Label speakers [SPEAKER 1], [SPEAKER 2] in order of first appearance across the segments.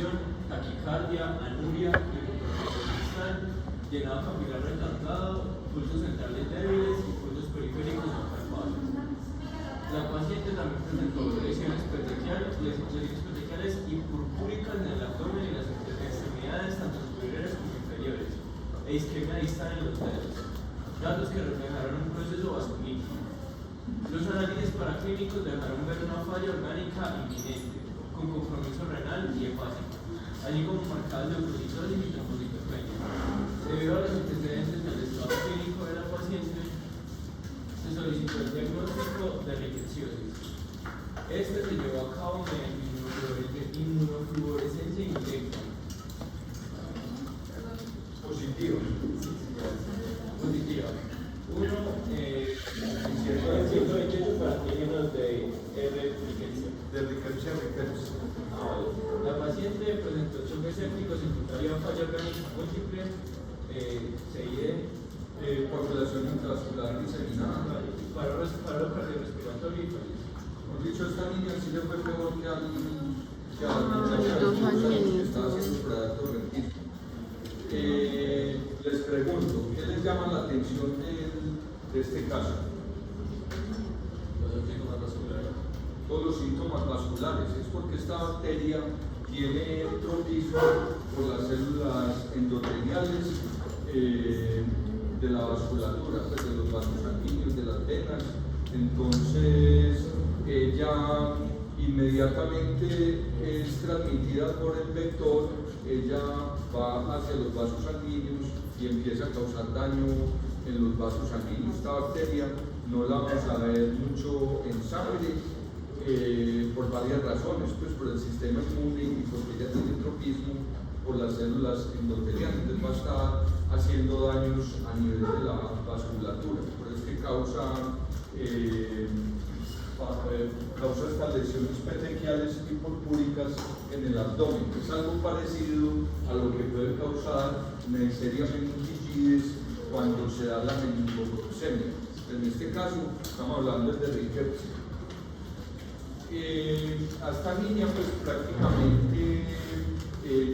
[SPEAKER 1] hipertensión, taquicardia, anuria, hipotensión, llenado capilar retardado, pulsos centrales débiles y pulsos periféricos no palpables. La paciente también presentó lesiones petequiales y purpúricas en el abdomen y las extremidades, tanto superiores como inferiores, e isquemia distal en los dedos, datos que reflejaron un proceso vasculítico. Los análisis paraclínicos dejaron ver una falla orgánica inminente, con compromiso renal y hepático, así como marcadas leucocitosis y trombocitopenia. Debido a los antecedentes del estado clínico de la paciente, se solicitó el diagnóstico de ricketsiosis. Este se llevó a cabo mediante inmunofluorescencia indirecta.
[SPEAKER 2] Positiva.
[SPEAKER 1] Uno, 128 para términos de ricketsia.
[SPEAKER 2] De ricketsia.
[SPEAKER 1] La paciente presentó choque séptico secundario a falla orgánica múltiple, CID,
[SPEAKER 2] Coagulación intravascular diseminada.
[SPEAKER 1] paro cardiorrespiratorio y falleció.
[SPEAKER 2] Por dicho, esta niña sí le fue peor que al
[SPEAKER 3] Ay, 2 años.
[SPEAKER 2] que estaba haciendo predato rentismo. Les pregunto, ¿qué les llama la atención de este caso? Todos los síntomas vasculares. Es porque esta bacteria tiene tropismo por las células endoteliales de la vasculatura, pues de los vasos sanguíneos, de las venas. Entonces, ella inmediatamente es transmitida por el vector, ella va hacia los vasos sanguíneos y empieza a causar daño en los vasos sanguíneos. Esta bacteria no la vamos a ver mucho en sangre por varias razones, pues por el sistema inmune y porque ella tiene tropismo por las células endoteliales, entonces va a estar haciendo daños a nivel de la vasculatura, por eso es que causa estas lesiones petequiales y purpúricas en el abdomen. Es algo parecido a lo que puede causar neisseria meningitis cuando se da la meningococcemia. En este caso estamos hablando de ricketsia. A esta niña pues prácticamente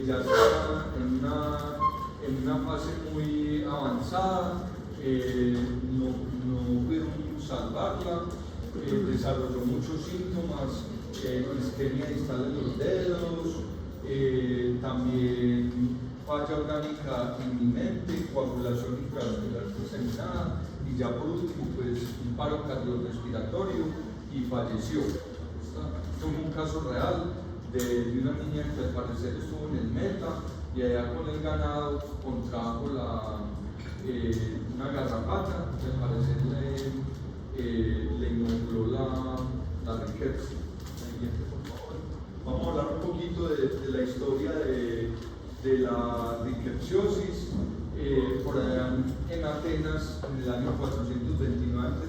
[SPEAKER 2] ya está en una fase muy avanzada, no pudieron salvarla, desarrolló muchos síntomas, isquemia distal en los dedos, también falla orgánica inminente, coagulación intravascular diseminada y ya por último pues un paro cardiorrespiratorio y falleció. Esto fue un caso real de una niña que al parecer estuvo en el Meta y allá con el ganado contrajo una garrapata que al parecer le inoculó la ricketsia. Siguiente, por favor. Vamos a hablar un poquito de la historia de la ricketsiosis. Por allá en Atenas, en el año 429 a.C.,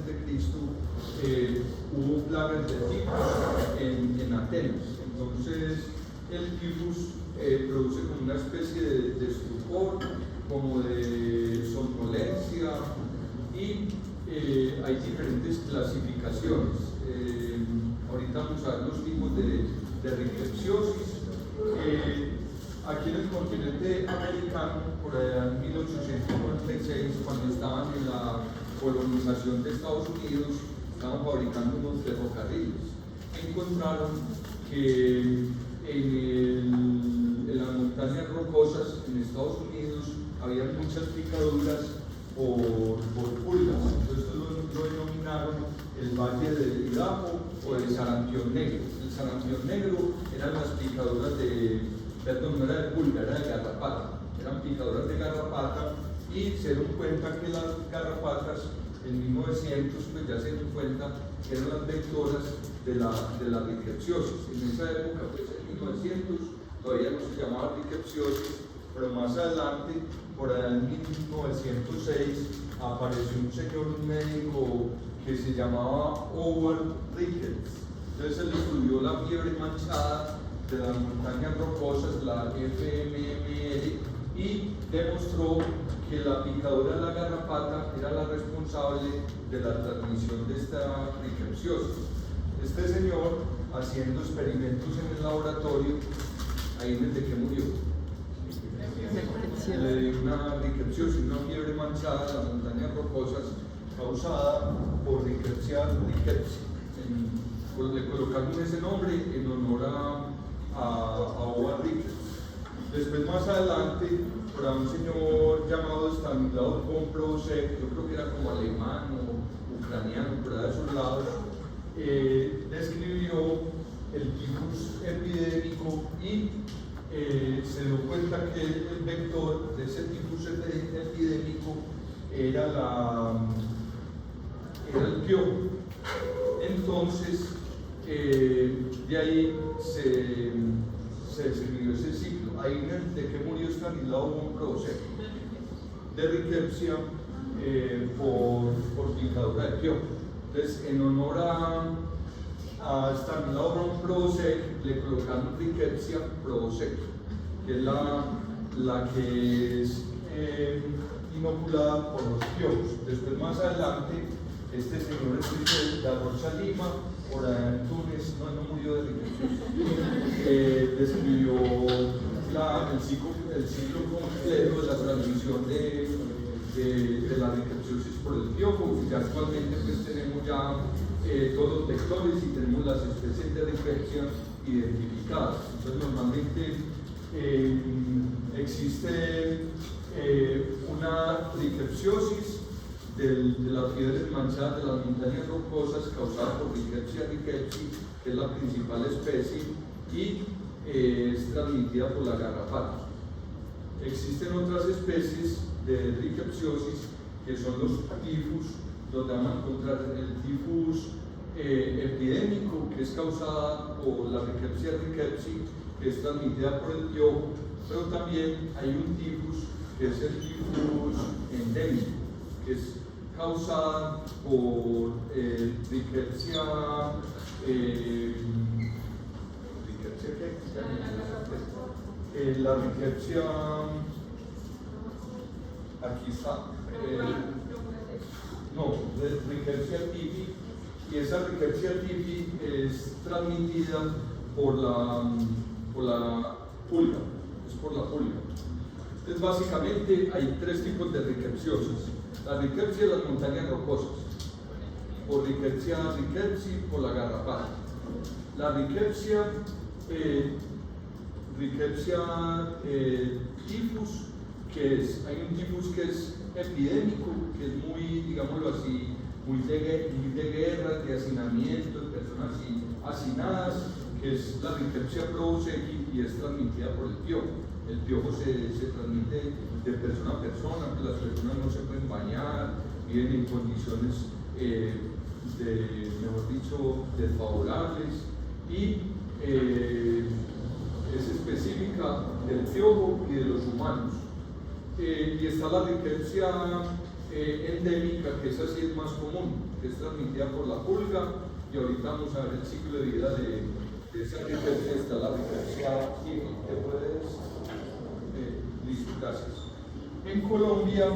[SPEAKER 2] hubo plagas de tifus en Atenas. Entonces, el tifus produce como una especie de estupor, como de somnolencia, y hay diferentes clasificaciones. Ahorita vamos a ver los tipos de ricketsiosis. Aquí en el continente americano, por allá en 1846, cuando estaban en la colonización de Estados Unidos, estaban fabricando unos ferrocarriles. Encontraron que en las montañas rocosas en Estados Unidos había muchas picaduras por pulgas. Entonces lo denominaron el Valle del Idaho o el sarampión negro. El sarampión negro eran las picaduras no era de pulga, era de garrapata. Eran picaduras de garrapata y se dieron cuenta que las garrapatas en 1900 pues ya se dieron cuenta que eran las vectoras de la ricketsiosis. En esa época, pues en 1900, todavía no se llamaba ricketsiosis, pero más adelante, por allá en 1906, apareció un señor, un médico que se llamaba Howard Ricketts. Entonces él estudió la fiebre manchada de las montañas rocosas, la FMMR, y demostró que la picadura de la garrapata era la responsable de la transmisión de esta ricketsiosis. Este señor, haciendo experimentos en el laboratorio, ahí en el de que murió. Le dio una rickettsiosis, una fiebre manchada de las montañas rocosas causada por Rickettsia rickettsii. Le colocaron ese nombre en honor a Howard Ricketts. Después, más adelante, para un señor llamado Stanislaw von Prošek, yo creo que era como alemán o ucraniano, por allá de esos lados, describió el tifus epidémico y se dio cuenta que el vector de ese tifus epidémico era el piojo. Entonces, de ahí se siguió ese ciclo. Ahí de que murió Stanislaw von Prošek, de Rickettsia, por picadura de piojo. Entonces, en honor a Stanislaw von Prošek, le colocaron Rickettsia prošek, que es la que es inoculada por los piojos. Después, más adelante, este señor escrito de Rocha Lima, por allá en Túnez, no murió de rickettsiosis, describió el ciclo completo de la transmisión de la rickettsiosis por el piojo, y actualmente pues tenemos ya todos los vectores y tenemos las especies de Rickettsia identificadas. Entonces normalmente existe una rickettsiosis de las fiebres manchadas de las montañas rocosas causada por Rickettsia rickettsii, que es la principal especie, y es transmitida por la garrapata. Existen otras especies de rickettsiosis que son los tifus, donde van a encontrar el tifus epidémico, que es causada por la Rickettsia rickettsii, que es transmitida por el piojo, pero también hay un tifus que es el tifus endémico, que es causada por Rickettsia, la Rickettsia, aquí está, Rickettsia typhi, y esa Rickettsia typhi es transmitida por la pulga, es por la pulga. Entonces básicamente hay tres tipos de rickettsiosis: la Rickettsia de las montañas rocosas, por Rickettsia rickettsii, por la garrapata. La Rickettsia tifus, que es, hay un tifus que es epidémico, que es muy, digámoslo así, muy de guerra, de hacinamiento, de personas hacinadas, que es la Rickettsia prošek y es transmitida por el piojo. El piojo se transmite de persona a persona, que las personas no se pueden bañar, viven en condiciones mejor dicho, desfavorables, y es específica del piojo y de los humanos. Y está la Rickettsia endémica, que esa sí es más común, que es transmitida por la pulga, y ahorita vamos a ver el ciclo de vida de esa Rickettsia. Está la Rickettsia typhi, que puedes... listo, gracias. En Colombia,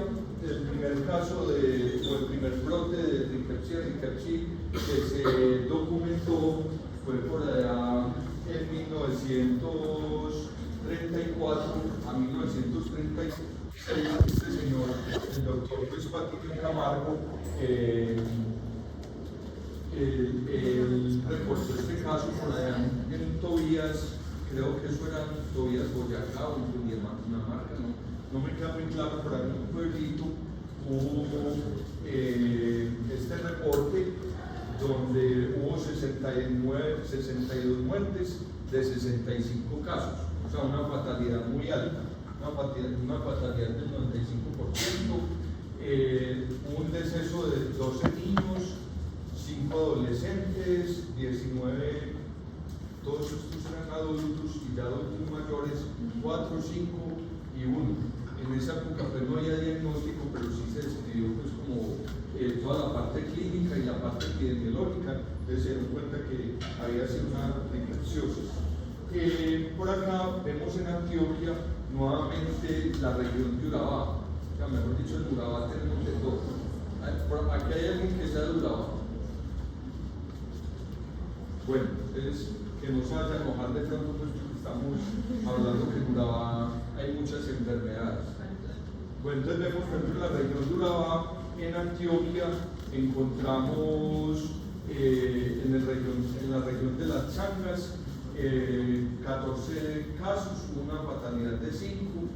[SPEAKER 2] el primer caso o el primer brote de Rickettsia rickettsii que se documentó fue por allá en 1934 a 1936. Este señor, el doctor Luis Patiño Camargo, él reportó este caso por allá en Tobías, creo que eso era Tobías, Boyacá o en Cundinamarca, no me queda muy claro, por ahí en un pueblito hubo este reporte donde hubo 62 muertes de 65 casos, o sea, una fatalidad muy alta, una fatalidad del 95%, un deceso de 12 niños, 5 adolescentes, 19, todos estos eran adultos y ya adultos mayores, 4, 5 y 1. En esa época pues no había diagnóstico, pero sí se describió pues como toda la parte clínica y la parte epidemiológica, entonces se dieron cuenta que había sido una rickettsiosis. Por acá vemos en Antioquia nuevamente la región de Urabá, o sea, mejor dicho, en Urabá tenemos de todo. Aquí hay alguien que sea de Urabá. Bueno, entonces, que no se vaya a enojar de pronto, pues porque estamos hablando que en Urabá hay muchas enfermedades. Bueno, entonces vemos, por ejemplo, en la región de Urabá, en Antioquia, encontramos en la región de las Changas, 14 casos, una fatalidad de 5.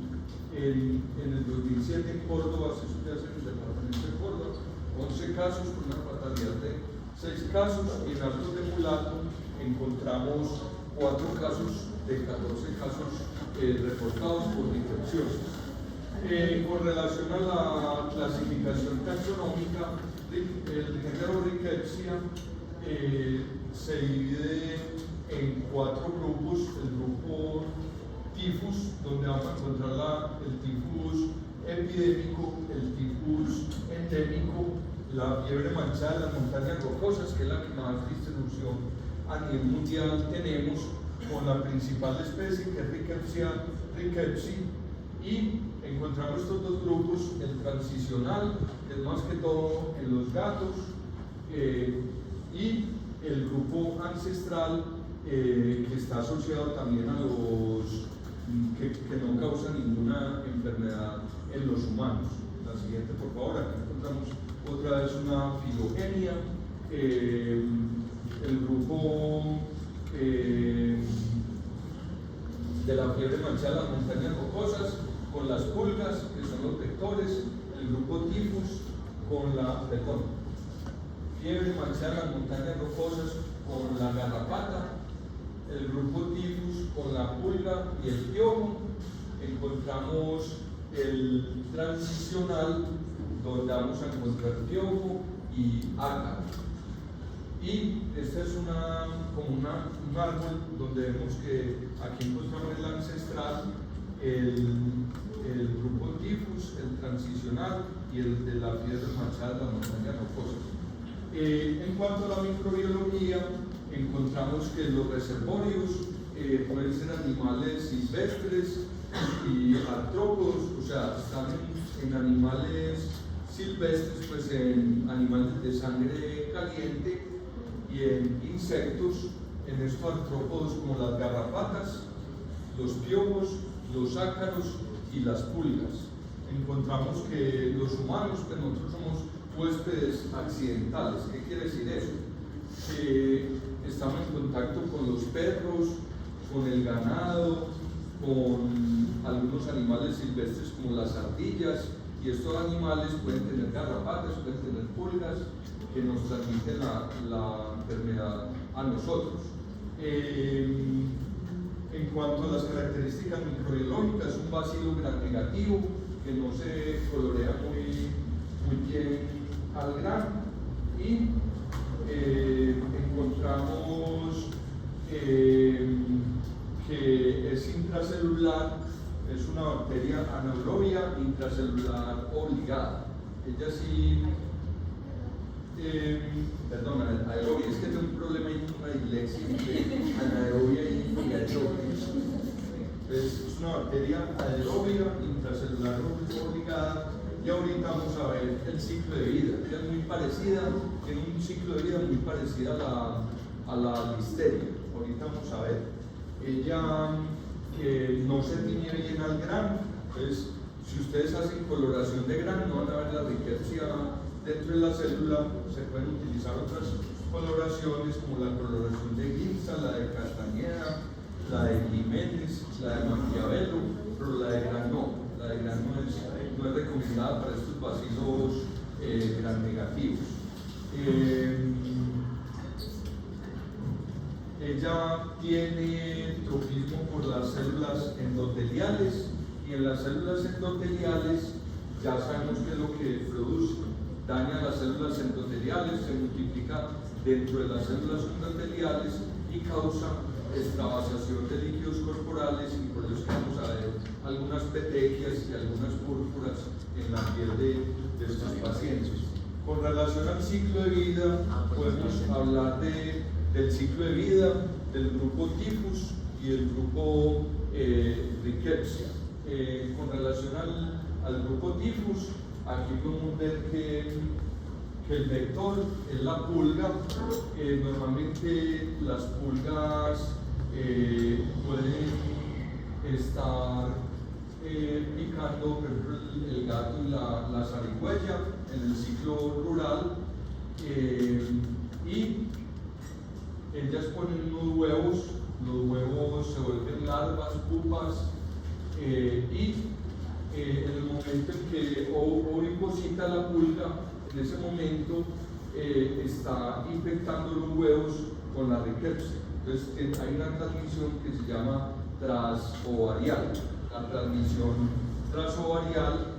[SPEAKER 2] En el 2007 en Córdoba, se suele hacer en el departamento de Córdoba, 11 casos con una fatalidad de 6 casos, y en Altos de Mulato encontramos 4 casos de 14 casos reportados por infecciones. Con relación a la clasificación taxonómica, el género Rickettsia se divide en 4 grupos. El grupo tifus, donde vamos a encontrar el tifus epidémico, el tifus endémico, la fiebre manchada de las montañas rocosas, que es la que más distribución a nivel mundial tenemos, con la principal especie que es Rickettsia rickettsii, y encontramos estos 2 grupos, el transicional, que es más que todo en los gatos, y el grupo ancestral, que está asociado también a los que no causan ninguna enfermedad en los humanos. La siguiente, por favor. Aquí encontramos otra vez una filogenia, el grupo de la fiebre manchada de las montañas rocosas con las pulgas, que son los vectores, el grupo tifus con la fiebre manchada de las montañas rocosas con la garrapata, el grupo tifus con la pulga y el piojo. Encontramos el transicional, donde vamos a encontrar piojo y ácaro. Y este es un árbol donde vemos que aquí encontramos el ancestral, el grupo tifus, el transicional y el de la fiebre manchada de las montañas rocosas. En cuanto a la microbiología, encontramos que los reservorios pueden ser animales silvestres y artrópodos, o sea, están en animales silvestres, pues en animales de sangre caliente, y en insectos, en estos artrópodos como las garrapatas, los piojos, los ácaros y las pulgas. Encontramos que los humanos, pues nosotros somos huéspedes accidentales. ¿Qué quiere decir eso? Que estamos en contacto con los perros, con el ganado, con algunos animales silvestres como las ardillas, y estos animales pueden tener garrapatas, pueden tener pulgas que nos transmiten la enfermedad a nosotros. En cuanto a las características microbiológicas, un bacilo gram negativo que no se colorea muy bien al grano, y encontramos que es intracelular, es una bacteria anaerobia intracelular obligada. Ella sí, perdón, anaerobia, es que tengo un problema ahí con una dislexia entre anaerobia y anaerobia. Es una bacteria anaerobia intracelular obligada, y ahorita vamos a ver el ciclo de vida. Ella es muy parecida, tiene un ciclo de vida muy parecido a la listeria. Ahorita vamos a ver. Ella no se tiñe bien al grano, entonces si ustedes hacen coloración de grano no van a ver la Rickettsia dentro de la célula. Se pueden utilizar otras coloraciones como la coloración de Ginza, la de Castañeda, la de Jiménez, la de Maquiavelo, pero la de grano no. La de grano no es recomendada para estos bacilos gram negativos. Ella tiene tropismo por las células endoteliales, y en las células endoteliales ya sabemos qué es lo que produce. Daña las células endoteliales, se multiplica dentro de las células endoteliales y causa extravasación de líquidos corporales, y por eso es que vamos a ver algunas petequias y algunas púrpuras en la piel de estos pacientes. Con relación al ciclo de vida, podemos hablar del ciclo de vida del grupo tifus y el grupo Rickettsia. Con relación al grupo tifus, aquí podemos ver que que el vector es la pulga. Normalmente las pulgas pueden estar picando, por ejemplo, el gato y la zarigüeya en el ciclo rural, y ellas ponen unos huevos, los huevos se vuelven larvas, pupas, y en el momento en que oviposita la pulga, en ese momento está infectando los huevos con la rickettsia. Entonces hay una transmisión que se llama transovarial. La transmisión transovarial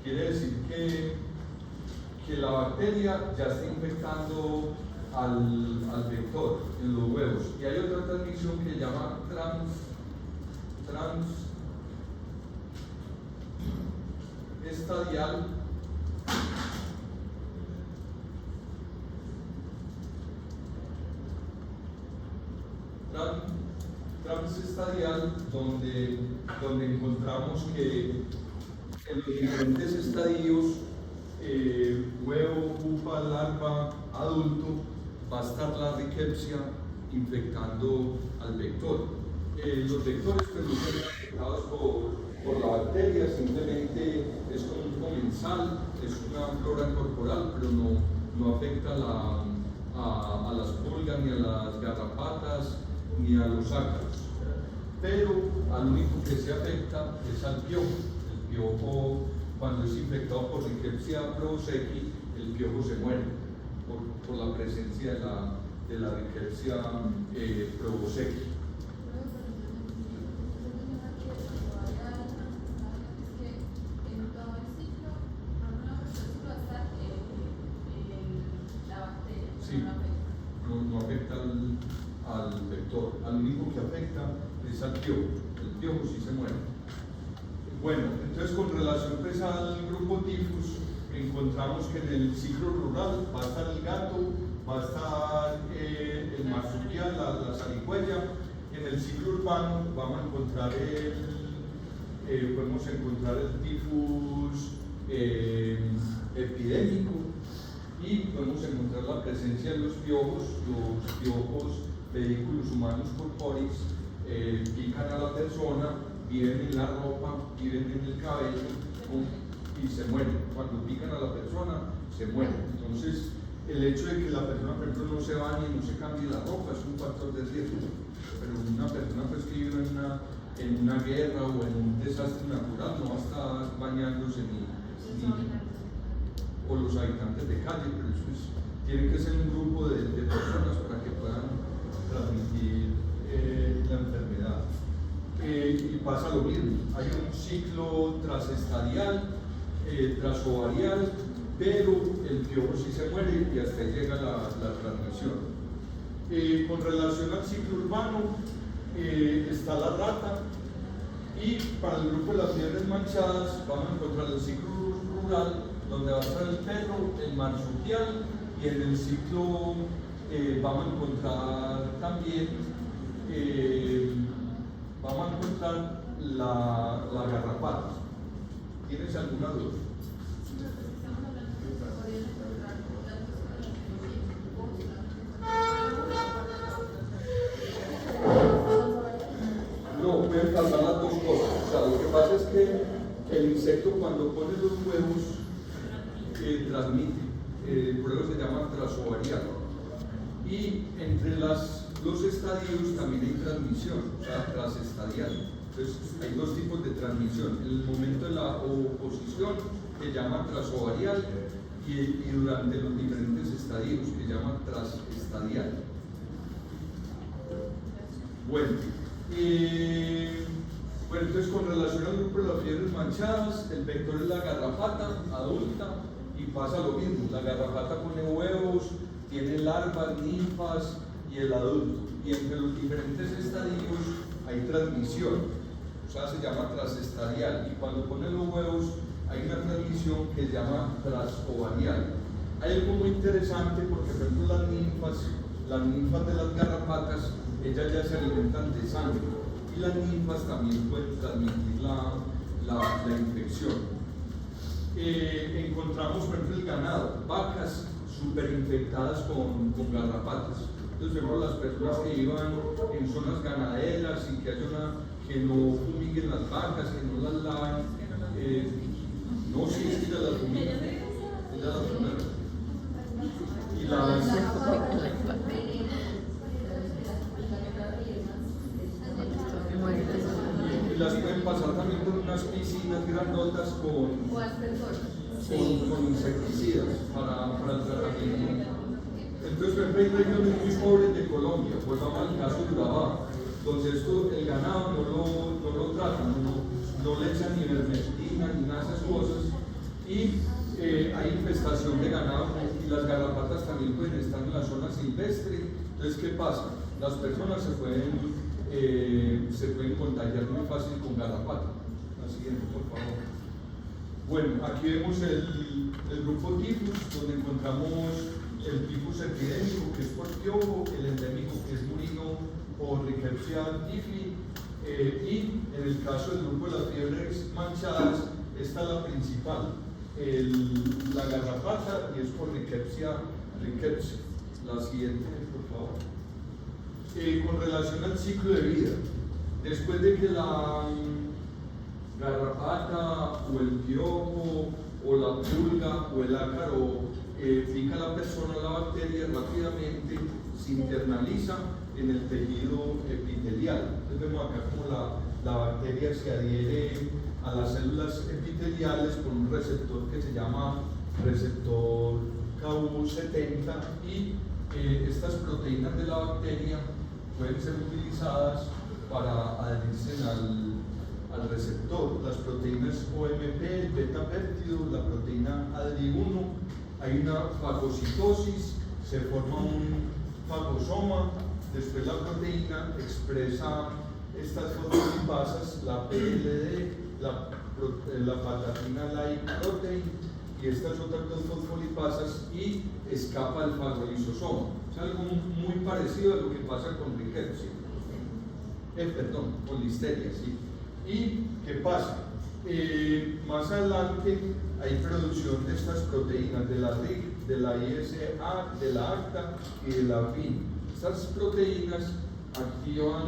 [SPEAKER 2] quiere decir que la bacteria ya está infectando al vector en los huevos. Y hay otra transmisión que se llama transestadial, donde encontramos que en los diferentes estadios, huevo, pupa, larva, adulto, va a estar la rickettsia infectando al vector. Los vectores pues, no son afectados por la bacteria, simplemente es como un comensal, es una flora corporal, pero no afecta a las pulgas, ni a las garrapatas, ni a los ácaros. Pero al único que se afecta es al piojo. El piojo, cuando es infectado por Rickettsia prowazekii, el piojo se muere por la presencia de la Rickettsia prowazekii. Sí, no afecta al vector, al único que afecta es al piojo. El piojo sí se muere. Bueno, entonces con relación pues, al grupo tifus, encontramos que en el ciclo rural va a estar el gato, va a estar el marsupial, la zarigüeya. En el ciclo urbano vamos a encontrar podemos encontrar el tifus epidémico, y podemos encontrar la presencia de los piojos vehículos humanos corpóreos, pican a la persona, viven en la ropa, viven en el cabello y se mueren. Cuando pican a la persona, se mueren. Entonces, el hecho de que la persona, por ejemplo, no se bañe y no se cambie la ropa es un factor de riesgo. Pero una persona pues, que vive en una guerra o en un desastre natural no va a estar bañándose o los habitantes de calle, pero eso tiene que ser un grupo de personas para que puedan transmitir la enfermedad. Y pasa lo mismo, hay un ciclo transestadial, transovarial, pero el piojo sí se muere y hasta ahí llega la transmisión. Con relación al ciclo urbano, está la rata, y para el grupo de las fiebres manchadas vamos a encontrar el ciclo rural, donde va a estar el perro, el marsupial, y en el ciclo vamos a encontrar también la garrapata. ¿Tienes alguna duda? No, pueden pasar las dos cosas. O sea, lo que pasa es que el insecto cuando pone los huevos transmite, por eso se llama transovarial. Y entre los estadios también hay transmisión, o sea, transestadial. Entonces, hay dos tipos de transmisión. En el momento de la oposición, que se llama transovarial, y durante los diferentes estadios, que se llama transestadial. Bueno, entonces con relación al grupo de las fiebres manchadas, el vector es la garrapata adulta, y pasa lo mismo. La garrapata pone huevos, tiene larvas, ninfas y el adulto. Y entre los diferentes estadios hay transmisión, o sea, se llama transestadial. Y cuando pone los huevos hay una transmisión que se llama transovarial. Hay algo muy interesante porque, por ejemplo, las ninfas de las garrapatas, ellas ya se alimentan de sangre. y las ninfas también pueden transmitir la infección. Encontramos, por ejemplo, el ganado, vacas superinfectadas con garrapatas. Entonces vemos las personas que vivan en zonas ganaderas y que no fumiguen las vacas, que no las laven. No, sí, es que las fumigan. Y las pueden pasar también por unas piscinas grandotas con insecticidas para el tratamiento. Entonces, por ejemplo, hay regiones muy pobres de Colombia, pues vamos al caso de Urabá, donde el ganado no lo tratan, no le echan ni ivermectina ni nada de esas cosas, y hay infestación de ganado, y las garrapatas también pueden estar en la zona silvestre. Entonces, ¿qué pasa? Las personas se pueden contagiar muy fácil con garrapata. La siguiente, por favor. Bueno, aquí vemos el grupo tifus, donde encontramos el tifus epidémico, que es por piojo, el endémico, que es murino o Rickettsia tifli, y en el caso del grupo de las fiebres manchadas, esta es la principal, la garrapata, y es por Rickettsia rickettsii. La siguiente, por favor. Con relación al ciclo de vida, después de que la garrapata o el piojo o la pulga o el ácaro pica a la persona, la bacteria rápidamente se internaliza en el tejido epitelial. Entonces vemos acá como la bacteria se adhiere a las células epiteliales por un receptor que se llama receptor Ku70, y estas proteínas de la bacteria pueden ser utilizadas para adherirse al receptor. Las proteínas OMP, el beta-péptido, la proteína ADRI1, hay una fagocitosis, se forma un fagosoma, después la proteína expresa estas fosfolipasas, la PLD, la patatina-like protein, y estas otras dos fosfolipasas, y escapa el fagolisosoma. Es algo muy parecido a lo que pasa con Rickettsia, con Listeria, ¿sí? ¿Y qué pasa? Más adelante hay producción de estas proteínas, de la RIC, de la ISA, de la ACTA y de la VIN. Estas proteínas activan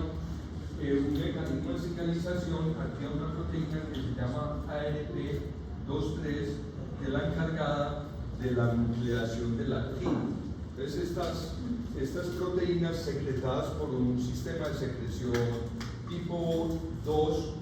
[SPEAKER 2] un mecanismo de señalización, activan una proteína que se llama ARP23, que es la encargada de la nucleación de la actina. Entonces estas proteínas secretadas por un sistema de secreción tipo 2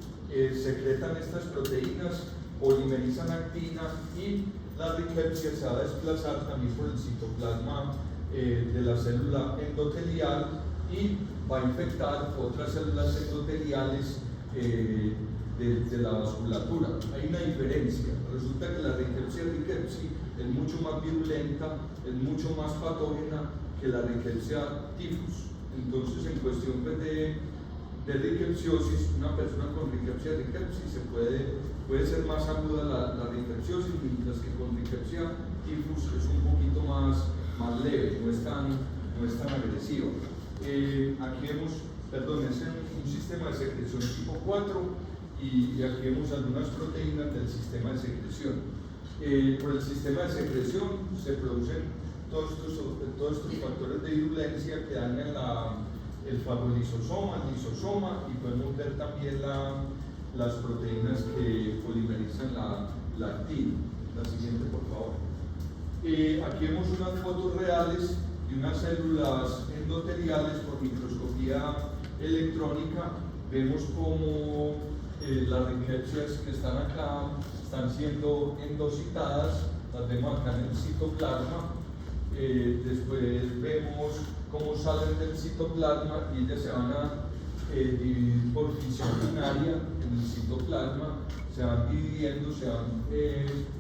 [SPEAKER 2] secretan estas proteínas, polimerizan actina, y la Rickettsia se va a desplazar también por el citoplasma de la célula endotelial y va a infectar otras células endoteliales de la vasculatura. Hay una diferencia. Resulta que la Rickettsia rickettsii es mucho más virulenta, es mucho más patógena que la Rickettsia tifus. Entonces, en cuestión de rickettsiosis, una persona con Rickettsia rickettsii puede ser más aguda la rickettsiosis, mientras que con Rickettsia tifus es un poquito más leve, no es tan agresiva. Aquí vemos, es un sistema de secreción tipo 4, y aquí vemos algunas proteínas del sistema de secreción. Por el sistema de secreción se producen todos estos factores de virulencia que dañan el fagolisosoma, el lisosoma, y podemos ver también las proteínas que polimerizan la actina. La siguiente, por favor. Aquí vemos unas fotos reales de unas células endoteliales por microscopía electrónica. Vemos como las Rickettsias que están acá están siendo endocitadas, las vemos acá en el citoplasma. Después vemos cómo salen del citoplasma y ellas se van a dividir por fisión binaria en el citoplasma, se van dividiendo, se van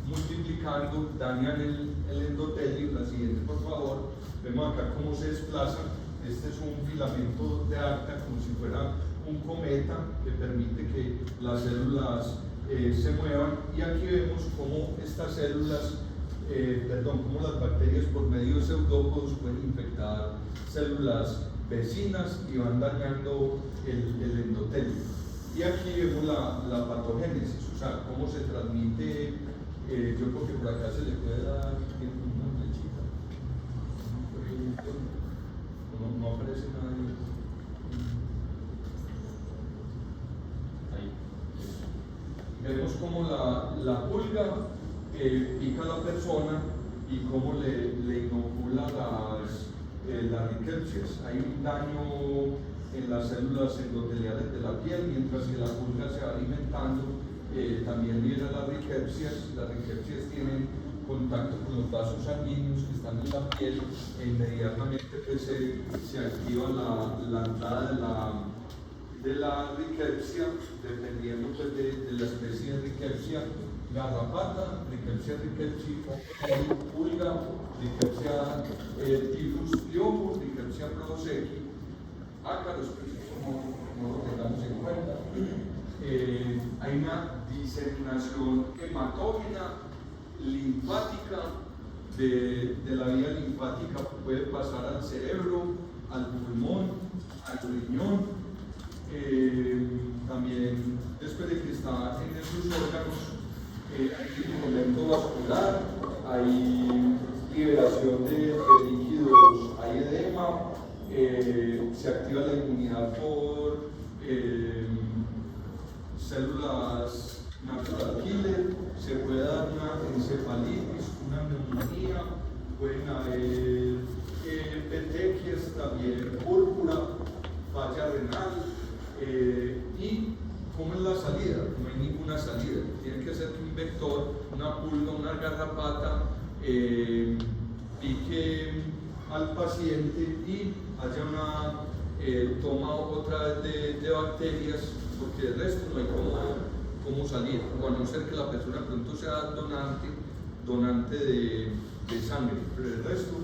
[SPEAKER 2] multiplicando, dañan el endotelio. La siguiente, por favor. Vemos acá cómo se desplazan. Este es un filamento de acta, como si fuera un cometa, que permite que las células se muevan, y aquí vemos cómo estas células, cómo las bacterias por medio de pseudópodos pueden infectar células vecinas y van dañando el endotelio. Y aquí vemos la patogénesis, o sea, cómo se transmite. Yo creo que por acá se le puede dar una flechita. No aparece nada ahí. Vemos cómo la pulga pica a la persona y cómo le inocula las rickettsias. Hay un daño en las células endoteliales de la piel, mientras que la pulga se va alimentando, también libera las rickettsias. Las rickettsias tienen contacto con los vasos sanguíneos que están en la piel e inmediatamente pues, se activa la entrada de la rickettsia, dependiendo pues, de la especie de rickettsia, garrapata, rickettsia rickettsii, pulga, rickettsia typhus pyomo, rickettsia prowazekii, ácaros, no lo tengamos en cuenta. Hay una diseminación hematógena, linfática, de la vía linfática puede pasar al cerebro, al pulmón, al riñón. También después de que está en esos órganos hay movimiento vascular, hay liberación de líquidos, hay edema, se activa la inmunidad por células natural killer, se puede dar una encefalitis, una neumonía, pueden haber petequias, también púrpura, falla renal. ¿Y cómo es la salida? No hay ninguna salida. Tiene que ser que un vector, una pulga, una garrapata, pique al paciente y haya una toma otra vez de bacterias, porque de resto no hay cómo salir, o a no ser que la persona pronto sea donante de sangre, pero de resto,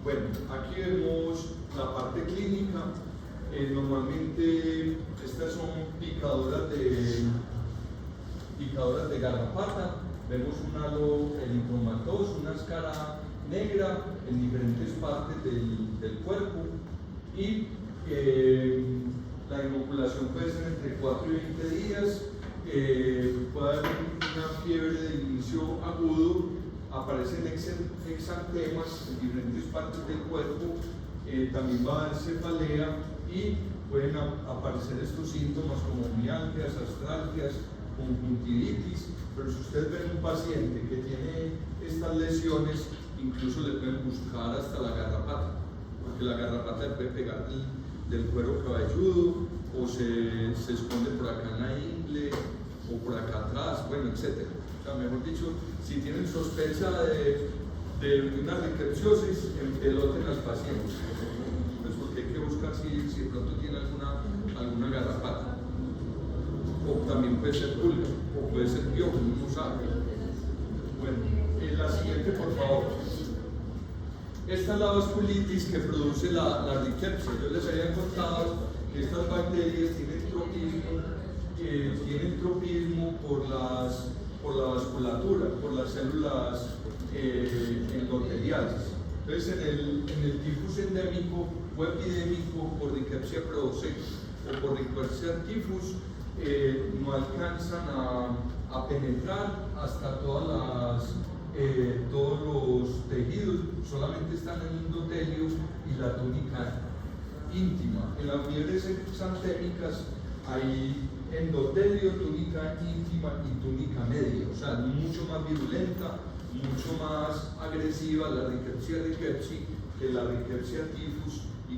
[SPEAKER 2] bueno, aquí vemos la parte clínica. Normalmente estas son picadoras de garrapata. Vemos un halo eritematoso, una escara negra en diferentes partes del cuerpo y la inoculación puede ser entre 4 y 20 días. Puede haber una fiebre de inicio agudo, aparecen exantemas en diferentes partes del cuerpo, también va a haber cefalea y pueden aparecer estos síntomas como mialgias, astralgias, conjuntivitis. Pero si ustedes ven un paciente que tiene estas lesiones, incluso le pueden buscar hasta la garrapata, porque la garrapata le puede pegar del cuero cabelludo o se esconde por acá en la ingle o por acá atrás, bueno, etc. O sea, mejor dicho, si tienen sospecha de una rickettsiosis, empeloten al paciente. Hay que buscar si de pronto tiene alguna garrapata, o también puede ser pulga, o puede ser piojo, no sabe. Bueno, la siguiente, por favor. Esta es la vasculitis que produce la rickettsia. Yo les había contado que estas bacterias tienen tropismo por la vasculatura, por las células endoteliales. Entonces, en el tifus endémico o epidémico por Rickettsia prowazekii o por Rickettsia typhus no alcanzan a penetrar hasta todos los tejidos, solamente están en el endotelio y la túnica íntima. En las fiebres exantémicas hay endotelio, túnica íntima y túnica media, o sea, mucho más virulenta, mucho más agresiva la Rickettsia rickettsii que la Rickettsia typhus y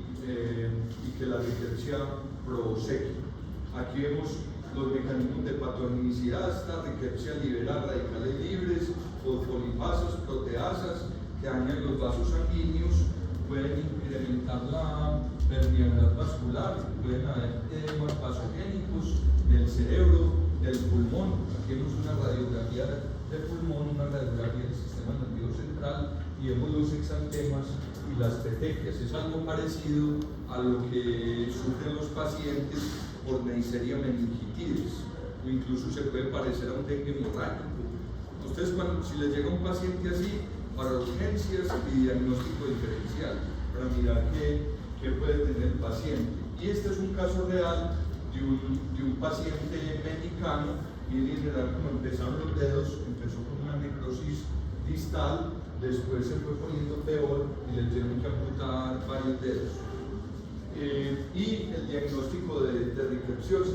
[SPEAKER 2] que la Rickettsia prowazekii. Aquí vemos los mecanismos de patogenicidad. Esta Rickettsia libera radicales libres, fosfolipasas, proteasas que dañan los vasos sanguíneos, pueden incrementar la permeabilidad vascular, pueden haber edemas vasogénicos del cerebro, del pulmón. Aquí vemos una radiografía del pulmón, una radiografía del sistema nervioso central y vemos los exantemas y las petequias. Es algo parecido a lo que sufren los pacientes por Neisseria meningitidis, o incluso se puede parecer a un dengue hemorrágico. Ustedes, si les llega un paciente así, para urgencias y diagnóstico diferencial, para mirar que que puede tener el paciente. Y este es un caso real de un paciente mexicano, y en general como empezaron los dedos, empezó con una necrosis distal, después se fue poniendo peor y le tuvieron que amputar varios dedos. Y el diagnóstico de rickettsiosis.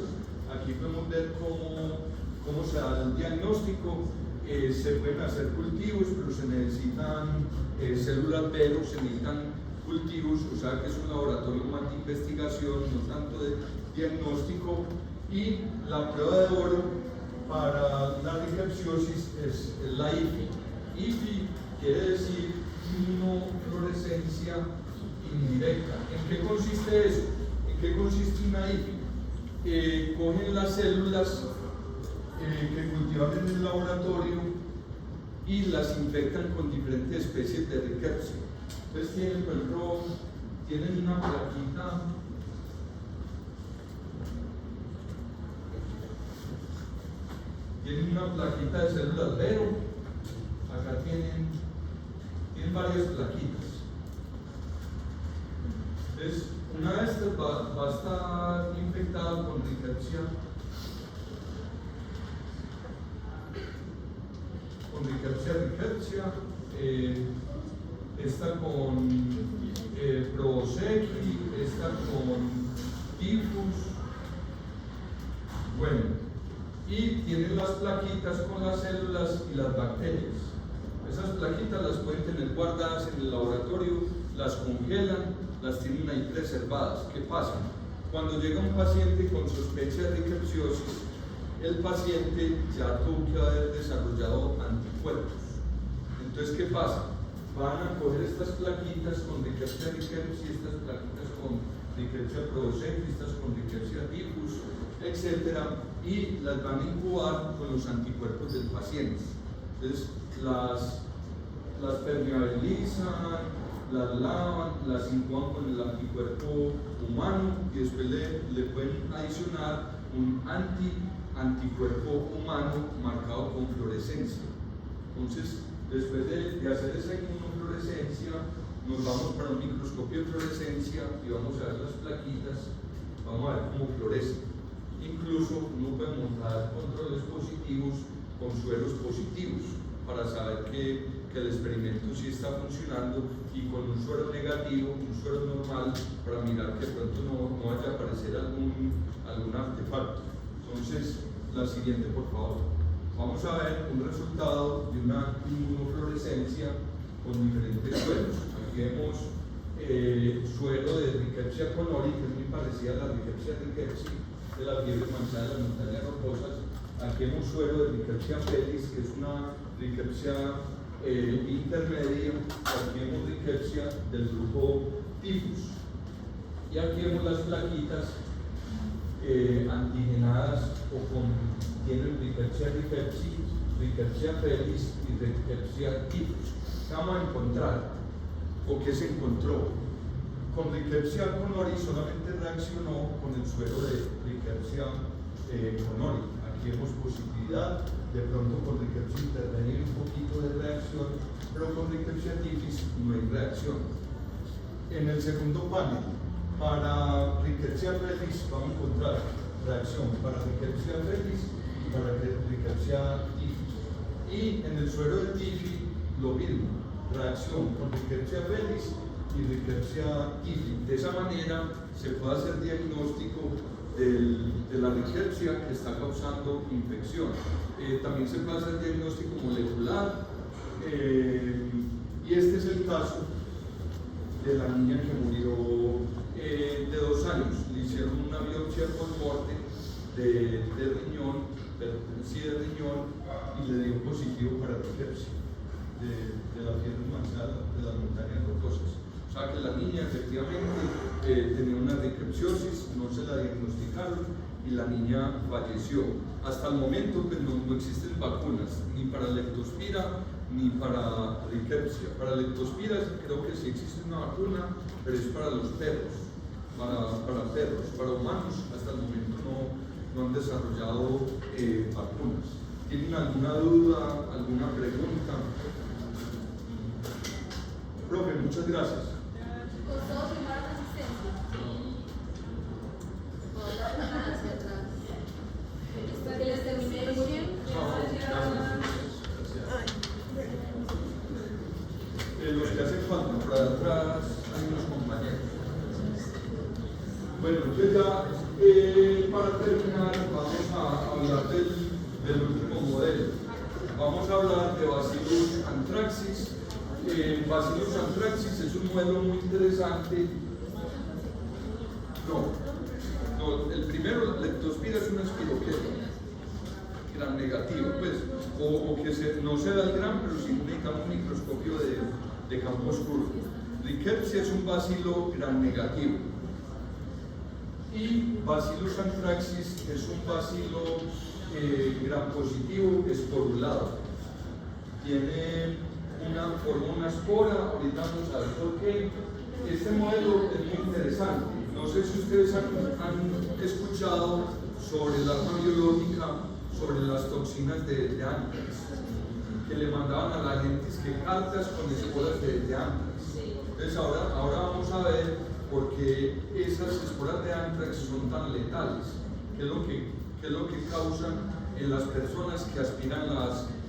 [SPEAKER 2] Aquí podemos ver cómo se da el diagnóstico. Se pueden hacer cultivos, pero se necesitan células vero, se necesitan cultivos, o sea que es un laboratorio más de investigación, no tanto de diagnóstico. Y la prueba de oro para la rickettsiosis es la IFI. IFI quiere decir inmunofluorescencia indirecta. ¿En qué consiste eso? ¿En qué consiste una IFI? Cogen las células que cultivan en el laboratorio y las infectan con diferentes especies de rickettsia. Entonces tienen, por ejemplo, tienen una plaquita de células vero. Acá tienen varias plaquitas. Entonces, una de estas va a estar infectada con rickettsia. Rickettsia, esta con Proboscis, esta con tifus. Bueno, y tienen las plaquitas con las células y las bacterias. Esas plaquitas las pueden tener guardadas en el laboratorio, las congelan, las tienen ahí preservadas. ¿Qué pasa? Cuando llega un paciente con sospecha de rickettsiosis, el paciente ya tuvo que haber desarrollado anticuerpos. Entonces, ¿qué pasa? Van a coger estas plaquitas con rickettsia rickettsii, estas plaquitas con rickettsia proboscis, estas con rickettsia tifus, etc. Y las van a incubar con los anticuerpos del paciente. Entonces, las permeabilizan, las lavan, las incuban con el anticuerpo humano y después le pueden adicionar un anticuerpo humano marcado con fluorescencia. Entonces, después de hacer esa inmunofluorescencia, nos vamos para un microscopio de fluorescencia y vamos a ver las plaquitas, vamos a ver cómo florecen. Incluso no podemos dar controles positivos con sueros positivos para saber que el experimento sí está funcionando, y con un suero negativo, un suero normal, para mirar que de pronto no vaya a aparecer algún artefacto. Entonces, la siguiente, por favor. Vamos a ver un resultado de una inmunofluorescencia con diferentes sueros. Aquí vemos suero de Rickettsia conori, que es muy parecida a la Rickettsia rickettsii, de la fiebre manchada de las montañas rocosas. Aquí vemos suero de Rickettsia felis, que es una Rickettsia intermedia. Aquí vemos Rickettsia del grupo tifus. Y aquí vemos las plaquitas antigenadas o tienen Rickettsia rickettsii, Rickettsia felis y Rickettsia tifus. ¿Qué vamos a encontrar? ¿O qué se encontró? Con Rickettsia conori solamente reaccionó con el suero de Rickettsia conori. Aquí vemos positividad, de pronto con Rickettsia intermedia un poquito de reacción, pero con Rickettsia tifus no hay reacción. En el segundo panel, para Rickettsia felis vamos a encontrar reacción para Rickettsia felis y para Rickettsia tifus. Y en el suero de tifi lo mismo, reacción con Rickettsia felis y Rickettsia tifus. De esa manera se puede hacer diagnóstico de la Rickettsia que está causando infección. También se puede hacer diagnóstico molecular, y este es el caso de la niña que murió de 2 años. Le hicieron una biopsia post-mortem de riñón, y le dio positivo para Rickettsia de la fiebre manchada de las montañas rocosas. O sea que la niña efectivamente tenía una rickettsiosis, no se la diagnosticaron y la niña falleció. Hasta el momento pues, no existen vacunas, ni para leptospira ni para Rickettsia. Para leptospira creo que sí existe una vacuna, pero es para los perros, para perros. Para humanos hasta el momento no han desarrollado vacunas. ¿Tienen alguna duda, alguna pregunta? Profe, muchas gracias.
[SPEAKER 4] Todos firmaron asistencia. Hasta que les termine muy bien.
[SPEAKER 2] Los que hacen falta por atrás hay unos compañeros. Bueno, entonces ya para terminar vamos a hablar del último modelo. Vamos a hablar de Bacillus anthracis. Bacillus anthracis es un modelo muy interesante. No, el primero, leptospira es una espiroqueta gran negativo, pues, o que no se da el gran, pero sí necesitamos un microscopio de campo oscuro. Rickettsia es un bacilo gran negativo. Y Bacillus anthracis es un bacilo gran positivo esporulado. Forma una espora, ahorita vamos a ver por qué. Este modelo es muy interesante. No sé si ustedes han escuchado sobre el arma biológica, sobre las toxinas de anthrax, que le mandaban a la gente cartas con esporas de anthrax. Entonces ahora vamos a ver por qué esas esporas de anthrax son tan letales, qué es lo que causan en las personas que aspiran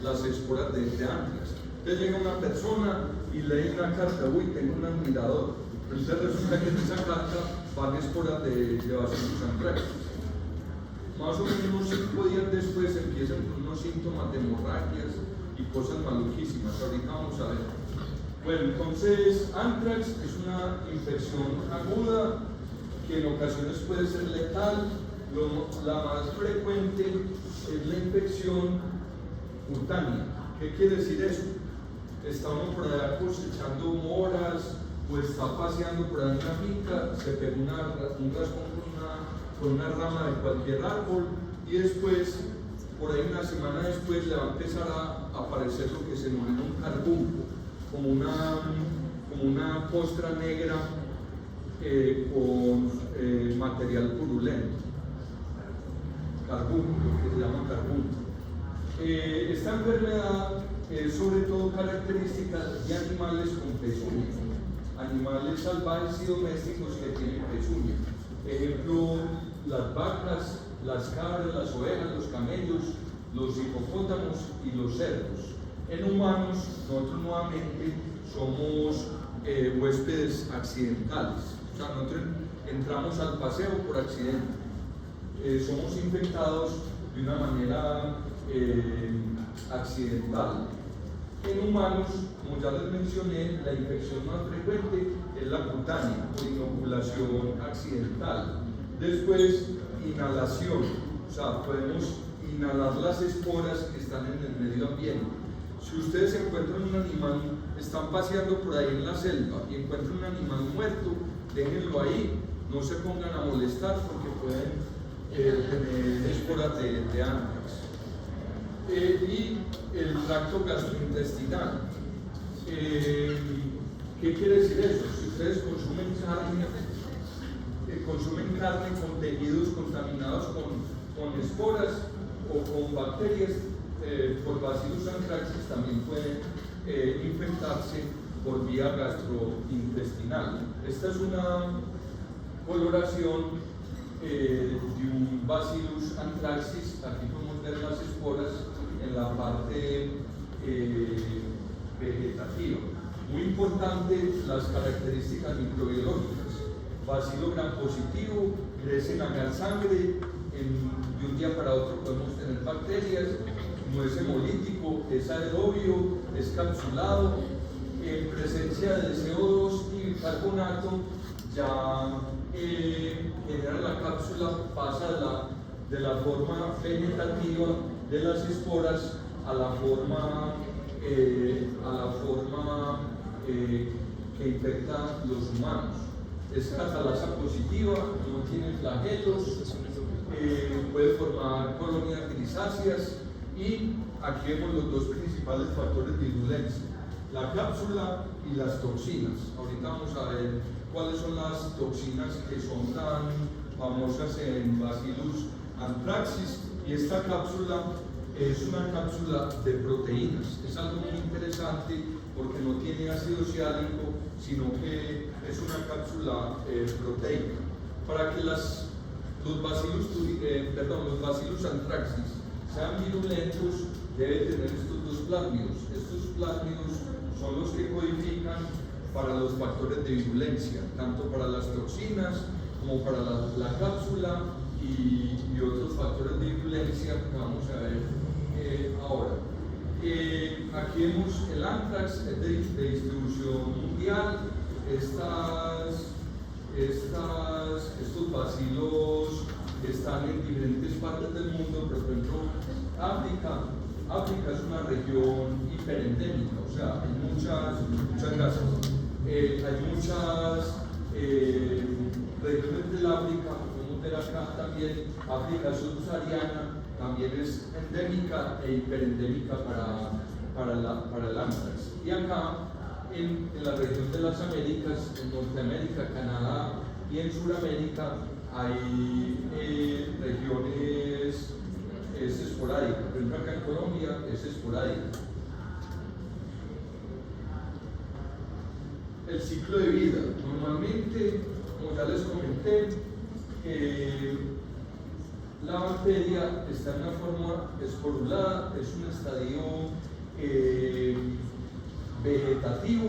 [SPEAKER 2] las esporas de anthrax. Entonces llega una persona y lee una carta, uy, tengo un admirador, pero entonces resulta que en esa carta van esporas de Bacillus anthracis. Más o menos unos 5 días después empiezan con unos síntomas de hemorragias y cosas maluquísimas. Ahorita vamos a ver. Bueno, entonces, anthrax es una infección aguda que en ocasiones puede ser letal. La más frecuente es la infección cutánea. ¿Qué quiere decir eso? Está uno por allá cosechando moras o está paseando por ahí en una finca, se pega un raspón con una rama de cualquier árbol y después, por ahí una semana después, le va a empezar a aparecer lo que se denomina un carbunco, como una costra negra con material purulento. Carbunco, lo que se llama carbunco. Esta enfermedad es sobre todo característica de animales con pezuña, animales salvajes y domésticos que tienen pezuña. Ejemplo, las vacas, las cabras, las ovejas, los camellos, los hipopótamos y los cerdos. En humanos, nosotros nuevamente somos huéspedes accidentales. O sea, nosotros entramos al paseo por accidente. Somos infectados de una manera accidental. En humanos, como ya les mencioné, la infección más frecuente es la cutánea, por inoculación accidental. Después, inhalación, o sea, podemos inhalar las esporas que están en el medio ambiente. Si ustedes encuentran un animal, están paseando por ahí en la selva y encuentran un animal muerto, déjenlo ahí, no se pongan a molestar porque pueden tener esporas de anthrax. Y el tracto gastrointestinal. ¿Qué quiere decir eso? Si ustedes consumen carne con tejidos contaminados con esporas o con bacterias, por Bacillus anthracis también pueden infectarse por vía gastrointestinal. Esta es una coloración de un Bacillus anthracis. Aquí podemos ver las esporas en la parte vegetativa. Muy importante las características microbiológicas. Bacilo gram positivo, crece en la sangre, de un día para otro podemos tener bacterias, no es hemolítico, es aerobio, es capsulado, en presencia de CO2 y carbonato ya genera la cápsula, pasa de la forma vegetativa de las esporas a la forma que infecta los humanos. Es catalasa positiva, no tiene flagelos, puede formar colonias grisáceas y aquí vemos los dos principales factores de virulencia, la cápsula y las toxinas. Ahorita vamos a ver cuáles son las toxinas que son tan famosas en Bacillus anthracis. Y esta cápsula es una cápsula de proteínas. Es algo muy interesante porque no tiene ácido ciálico, sino que es una cápsula proteica. Para que los Bacillus anthracis sean virulentos, debe tener estos dos plásmidos. Estos plásmidos son los que codifican para los factores de virulencia, tanto para las toxinas como para la cápsula y otros factores de virulencia que vamos a ver ahora. Aquí vemos el anthrax, es de distribución mundial. Estos bacilos están en diferentes partes del mundo, pero por ejemplo África es una región hiperendémica, o sea, hay muchas gracias. Hay muchas regiones del África, podemos ver acá también, África subsahariana también es endémica e hiperendémica para el anthrax. Y acá, en la región de las Américas, en Norteamérica, Canadá y en Sudamérica, hay regiones esporádicas. Por ejemplo, acá en Colombia es esporádica. El ciclo de vida. Normalmente, como ya les comenté, la bacteria está en una forma esporulada, es un estadio vegetativo,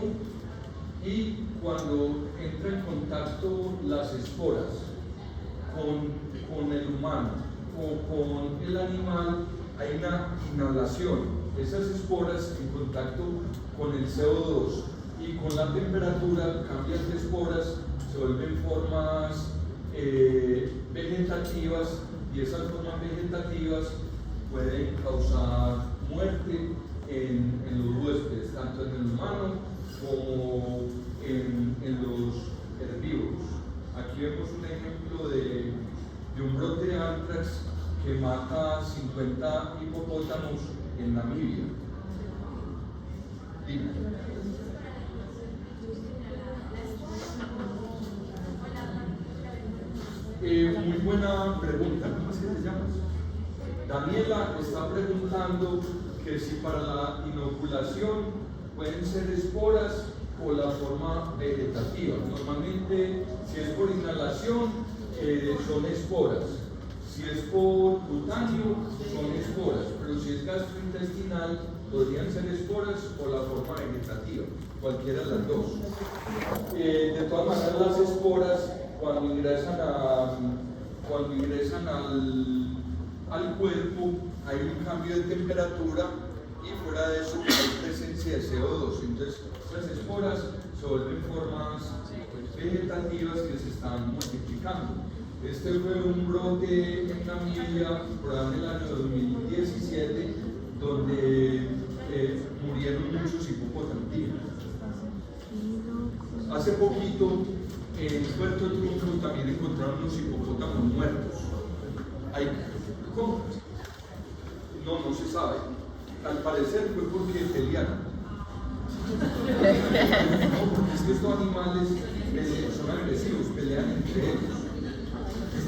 [SPEAKER 2] y cuando entra en contacto las esporas con el humano o con el animal, hay una inhalación. Esas esporas en contacto con el CO2 y con la temperatura cambian de esporas, se vuelven formas vegetativas, y esas formas vegetativas pueden causar muerte en los huéspedes, tanto en el humano como en los herbívoros. Aquí vemos un ejemplo de un brote de anthrax que mata 50 hipopótamos en Namibia. Dime. Muy buena pregunta. ¿Cómo es que te llamas? Daniela está preguntando que si para la inoculación pueden ser esporas o la forma vegetativa. Normalmente, si es por inhalación, son esporas. Si es por cutáneo, son esporas. Pero si es gastrointestinal, podrían ser esporas o la forma vegetativa. Cualquiera de las dos. De todas maneras, las esporas, cuando ingresan al cuerpo, hay un cambio de temperatura, y fuera de eso hay presencia de CO2. Entonces, las esporas se vuelven formas vegetativas que se están multiplicando. Este fue un brote en Namibia por ahí en el año 2017, donde murieron muchos hipopótamos. Hace poquito, en Puerto Trunco también encontraron unos hipopótamos muertos. ¿Cómo? No se sabe. Al parecer fue porque pelearon. No, porque es que estos animales son agresivos, pelean entre ellos.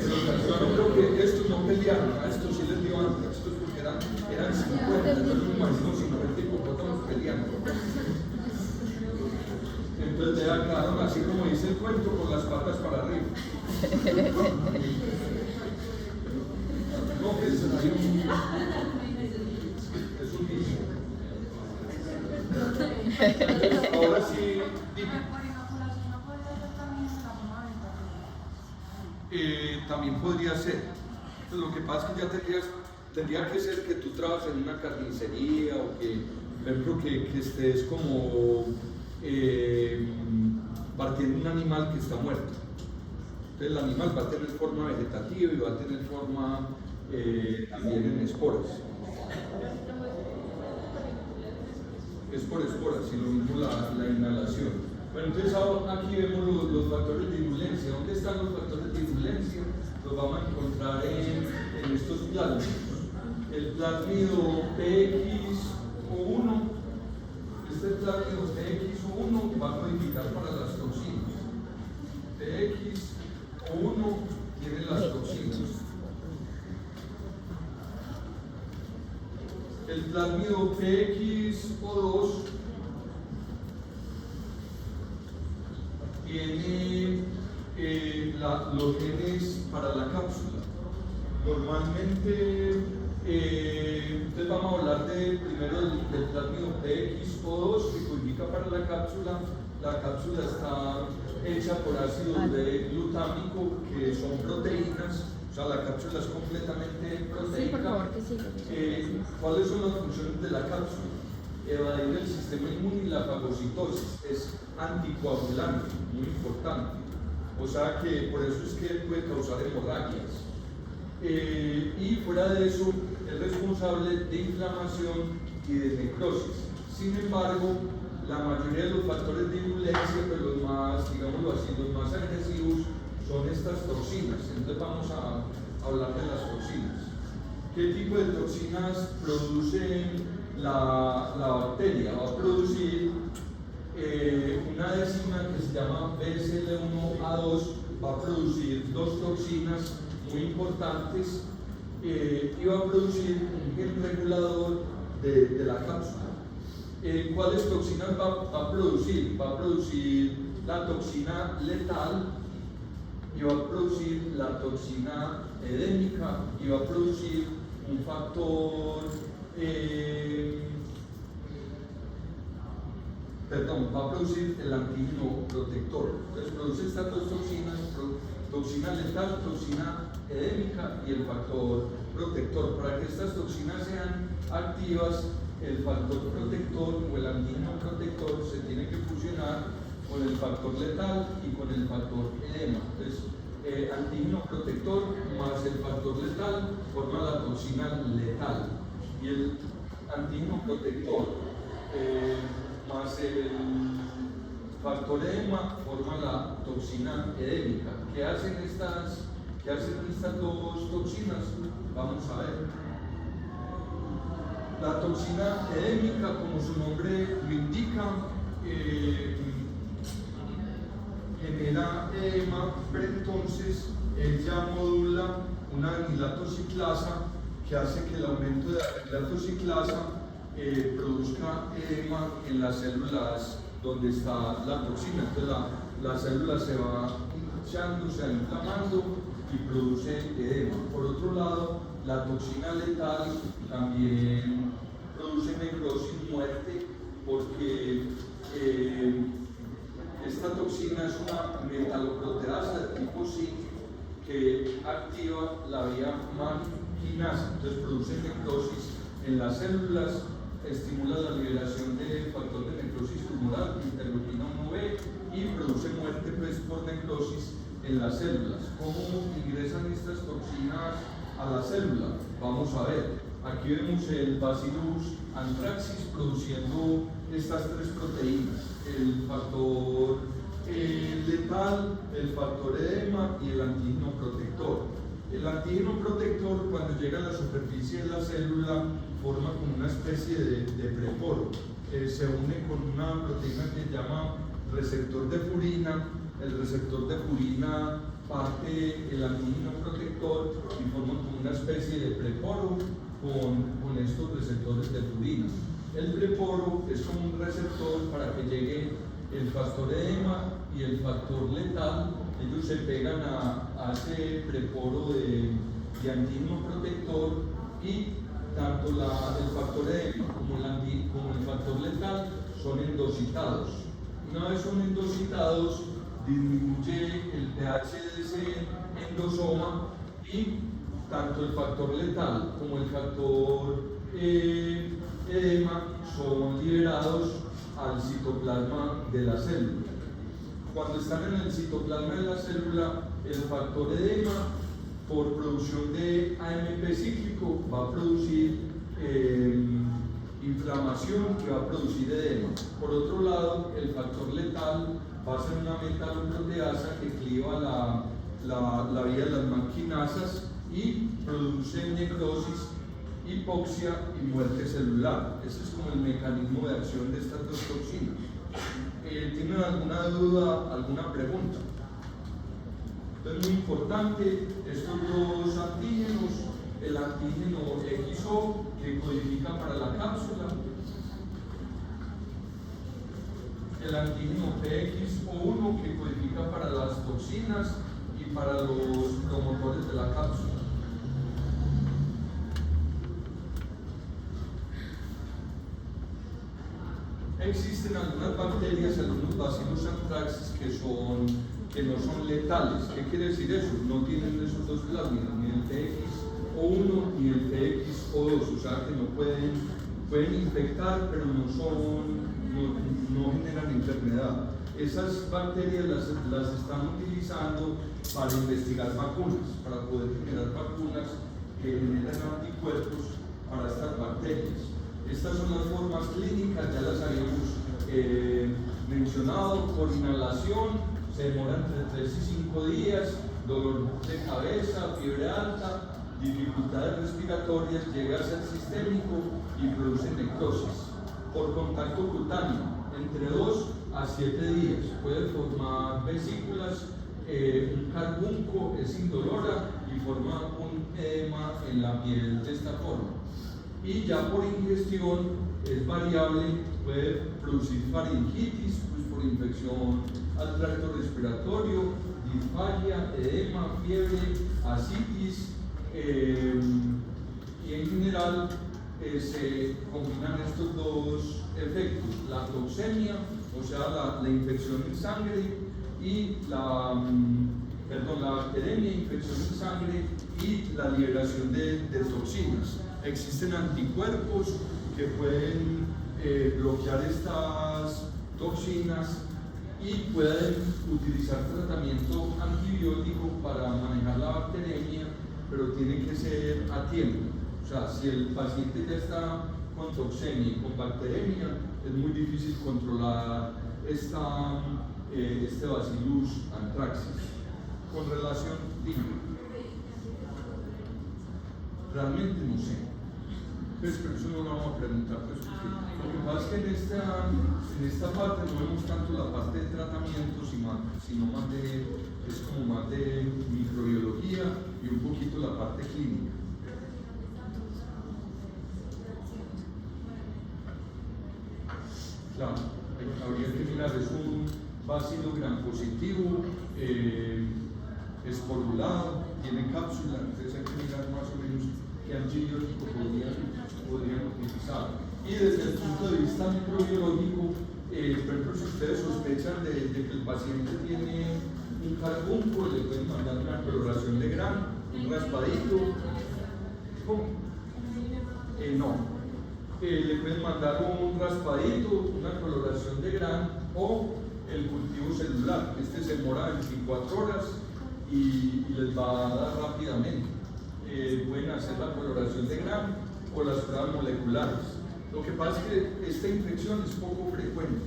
[SPEAKER 2] Pero yo no creo que estos no pelearon, a estos sí les dio anthrax, estos porque eran 50, no me imagino 50 hipopótamos peleando. Entonces ya quedaron así como dice el cuento, con las patas para arriba. No, es un bicho. Ahora sí, dime. También podría ser. Pues lo que pasa es que ya tendría que ser que tú trabajes en una carnicería, o que, por ejemplo, que estés como partiendo un animal que está muerto. Entonces el animal va a tener forma vegetativa y va a tener forma también en esporas. Es por esporas, y lo mismo la inhalación. Bueno, entonces aquí vemos los factores de virulencia. ¿Dónde están los factores de virulencia? Los vamos a encontrar en estos plásmidos. El plásmido PX1, este plásmido PX1 va a codificar para las toxinas. PX1 tiene las toxinas. plasmido PXO2 tiene los genes para la cápsula. Normalmente, entonces vamos a hablar primero del plasmido PXO2 que codifica para la cápsula. La cápsula está hecha por ácido glutámico, que son proteínas, o sea, la cápsula es completamente proteica.
[SPEAKER 3] Sí, por favor, que siga.
[SPEAKER 2] ¿Cuáles son las funciones de la cápsula? Evadir el sistema inmune y la fagocitosis. Es anticoagulante, muy importante. O sea que por eso es que puede causar hemorragias. Y fuera de eso, es responsable de inflamación y de necrosis. Sin embargo, la mayoría de los factores de virulencia, pues los más, digámoslo así, los más agresivos son estas toxinas. Entonces vamos a hablar de las toxinas. ¿Qué tipo de toxinas produce la bacteria? Va a producir una enzima que se llama BCL1A2, va a producir dos toxinas muy importantes y va a producir un gen regulador de la cápsula. ¿Cuáles toxinas va a producir? Va a producir la toxina letal y va a producir la toxina edémica y va a producir un factor, va a producir el antígeno protector. Entonces produce estas dos toxinas, toxina letal, toxina edémica y el factor protector. Para que estas toxinas sean activas, el factor protector o el antígeno protector se tiene que fusionar con el factor letal y con el factor edema. Entonces, antígeno protector más el factor letal forma la toxina letal. Y el antígeno protector más el factor edema forma la toxina edémica. ¿Qué hacen estas dos toxinas? Vamos a ver. La toxina edémica, como su nombre lo indica, genera edema, pero entonces ella modula una anilatociclasa que hace que el aumento de la anilatociclasa produzca edema en las células donde está la toxina. Entonces la célula se va hinchando, se va inflamando y produce edema. Por otro lado, la toxina letal también produce necrosis, muerte, porque esta toxina es una metaloproteasa de tipo zinc que activa la vía manquinasa, entonces produce necrosis en las células, estimula la liberación del factor de necrosis tumoral, interleuquina 1B, y produce muerte pues, por necrosis en las células. ¿Cómo ingresan estas toxinas a la célula? Vamos a ver. Aquí vemos el Bacillus anthracis produciendo estas tres proteínas, el factor letal, el factor edema y el antígeno protector. El antígeno protector, cuando llega a la superficie de la célula, forma como una especie de preporo. Se une con una proteína que se llama receptor de purina. El receptor de purina parte el antígeno protector y forma como una especie de preporo con estos receptores de purina. El preporo es como un receptor para que llegue el factor edema y el factor letal. Ellos se pegan a ese preporo de antígeno protector y tanto el factor edema como el factor letal son endocitados. Una vez son endocitados, disminuye el pH de ese endosoma y tanto el factor letal como el factor edema son liberados al citoplasma de la célula. Cuando están en el citoplasma de la célula, el factor edema, por producción de AMP cíclico, va a producir inflamación que va a producir edema. Por otro lado, el factor letal va a ser una metaloproteasa que cliva la vía de las manquinasas y produce necrosis, hipoxia y muerte celular. Ese es como el mecanismo de acción de estas dos toxinas. ¿Tienen alguna duda, alguna pregunta? Entonces, muy importante, estos dos antígenos, el antígeno XO que codifica para la cápsula, el antígeno PXO1 que codifica para las toxinas y para los promotores de la cápsula. Existen algunas bacterias, algunos bacilos anthracis que no son letales. ¿Qué quiere decir eso? No tienen esos dos plasmidos, ni el PXO1 ni el PXO2, o sea que no pueden infectar, pero no generan enfermedad. Esas bacterias las están utilizando para investigar vacunas, para poder generar vacunas que generan anticuerpos para estas bacterias. Estas son las formas clínicas, ya las habíamos mencionado. Por inhalación se demora entre 3 y 5 días, dolor de cabeza, fiebre alta, dificultades respiratorias, llega a ser sistémico y produce necrosis. Por contacto cutáneo, entre 2 a 7 días, puede formar vesículas, un carbunco, es indolora y forma un edema en la piel de esta forma. Y ya por ingestión es variable, puede producir faringitis, pues por infección al tracto respiratorio, disfagia, edema, fiebre, ascitis, y en general se combinan estos dos efectos, la toxemia, o sea la infección en sangre, y la bacteremia, infección en sangre, y la liberación de toxinas. Existen anticuerpos que pueden bloquear estas toxinas y pueden utilizar tratamiento antibiótico para manejar la bacteremia, pero tiene que ser a tiempo. O sea, si el paciente ya está con toxemia y con bacteremia, es muy difícil controlar este Bacillus anthracis. Con relación, realmente no sé. Pero eso no lo vamos a preguntar, pues, porque lo que pasa es que en esta parte no vemos tanto la parte de tratamiento, sino más de microbiología y un poquito la parte clínica. Claro, habría que mirar, es un bacilo gram positivo, esporulado, tiene cápsula, entonces hay que mirar más o menos qué antibiótico podrían utilizar. Y desde el punto de vista microbiológico, por ejemplo, si ustedes sospechan de que el paciente tiene un carbunco, le pueden mandar una coloración de Gram, un raspadito. ¿Cómo? No. Le pueden mandar un raspadito, una coloración de Gram o el cultivo celular. Este se demora 24 horas y les va a dar rápidamente. Pueden hacer la coloración de Gram o las pruebas moleculares. Lo que pasa es que esta infección es poco frecuente.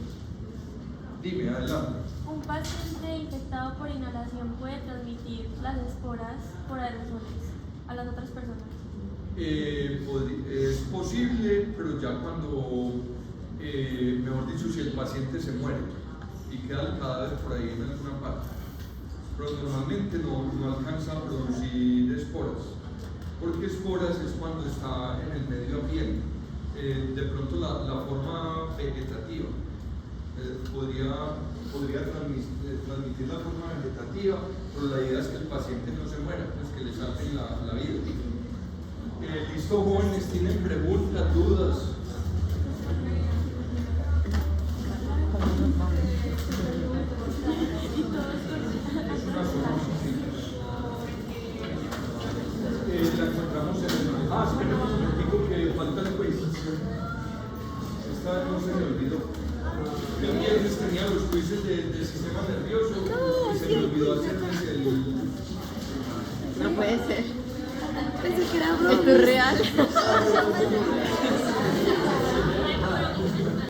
[SPEAKER 2] Dime, adelante.
[SPEAKER 5] ¿Un paciente infectado por inhalación puede transmitir las esporas por aerosoles a las otras personas?
[SPEAKER 2] Es posible, pero ya cuando, mejor dicho, si el paciente se muere y queda el cadáver por ahí en alguna parte. Pero normalmente no alcanza a producir esporas, porque esporas es cuando está en el medio ambiente. De pronto la forma vegetativa podría transmitir la forma vegetativa, pero la idea es que el paciente no se muera, pues que le salven la vida. Listo, jóvenes, ¿tienen preguntas, dudas? Es una zoonosis. La encontramos en el... esperemos un momentico que falta el quiz. Esta vez no se me olvidó. El viernes tenía los quizzes del sistema nervioso y se me olvidó hacerles el...
[SPEAKER 3] No puede ser.
[SPEAKER 4] Pensé que era broma.
[SPEAKER 3] Esto es real.